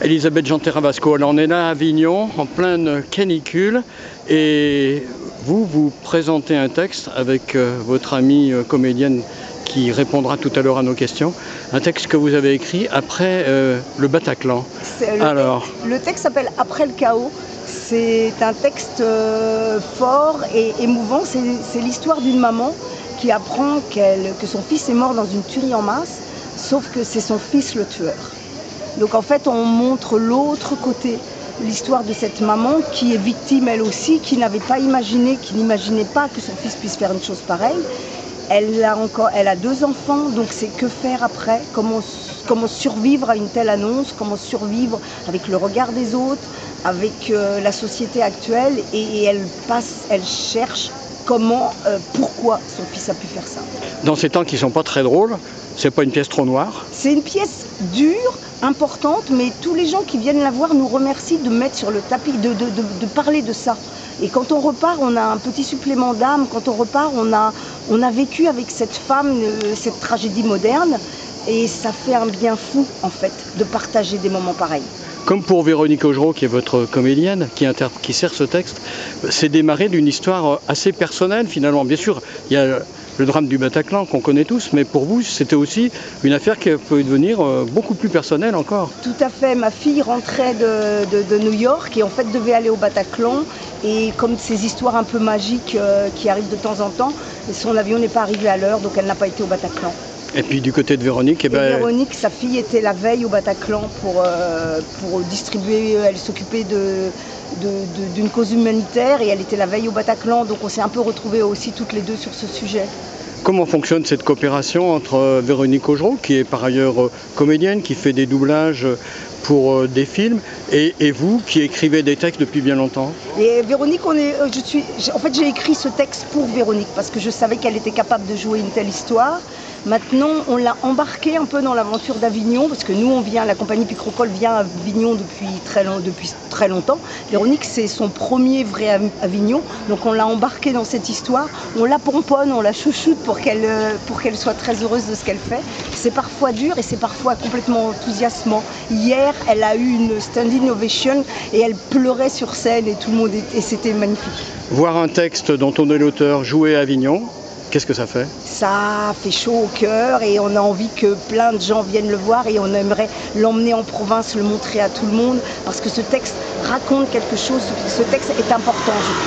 Elisabeth Jean-Terrabasco, alors on est là à Avignon, en pleine canicule, et vous présentez un texte avec votre amie comédienne qui répondra tout à l'heure à nos questions, un texte que vous avez écrit après le Bataclan. Le texte s'appelle « Après le chaos ». C'est un texte fort et émouvant. C'est l'histoire d'une maman qui apprend que son fils est mort dans une tuerie en masse, sauf que c'est son fils le tueur. Donc en fait, on montre l'autre côté, l'histoire de cette maman qui est victime elle aussi, qui n'imaginait pas que son fils puisse faire une chose pareille. Elle a 2 enfants, donc c'est que faire après, comment survivre à une telle annonce, comment survivre avec le regard des autres, avec la société actuelle, et elle cherche pourquoi son fils a pu faire ça. Dans ces temps qui ne sont pas très drôles, c'est pas une pièce trop noire? C'est une pièce dure, importante, mais tous les gens qui viennent la voir nous remercient de mettre sur le tapis, de parler de ça. Et quand on repart, on a un petit supplément d'âme. Quand on repart, on a vécu avec cette femme, cette tragédie moderne, et ça fait un bien fou, en fait, de partager des moments pareils. Comme pour Véronique Augereau, qui est votre comédienne, qui sert ce texte, c'est démarré d'une histoire assez personnelle, finalement. Bien sûr, il y a le drame du Bataclan qu'on connaît tous, mais pour vous, c'était aussi une affaire qui peut devenir beaucoup plus personnelle encore. Tout à fait. Ma fille rentrait de New York et en fait devait aller au Bataclan. Et comme ces histoires un peu magiques qui arrivent de temps en temps, son avion n'est pas arrivé à l'heure, donc elle n'a pas été au Bataclan. Et puis du côté de Véronique, Véronique, sa fille était la veille au Bataclan pour distribuer, elle s'occupait d'une cause humanitaire et elle était la veille au Bataclan, donc on s'est un peu retrouvés aussi toutes les deux sur ce sujet. Comment fonctionne cette coopération entre Véronique Augereau, qui est par ailleurs comédienne, qui fait des doublages pour des films, et vous qui écrivez des textes depuis bien longtemps? Et Véronique, en fait j'ai écrit ce texte pour Véronique parce que je savais qu'elle était capable de jouer une telle histoire. Maintenant, on l'a embarquée un peu dans l'aventure d'Avignon, parce que nous, la compagnie Picrocole vient à Avignon depuis très longtemps. Véronique, c'est son premier vrai Avignon, donc on l'a embarquée dans cette histoire. On la pomponne, on la chouchoute pour qu'elle soit très heureuse de ce qu'elle fait. C'est parfois dur et c'est parfois complètement enthousiasmant. Hier, elle a eu une standing ovation et elle pleurait sur scène et c'était magnifique. Voir un texte dont on est l'auteur jouer à Avignon, qu'est-ce que ça fait? Ça fait chaud au cœur et on a envie que plein de gens viennent le voir et on aimerait l'emmener en province, le montrer à tout le monde parce que ce texte raconte quelque chose, ce texte est important, je crois.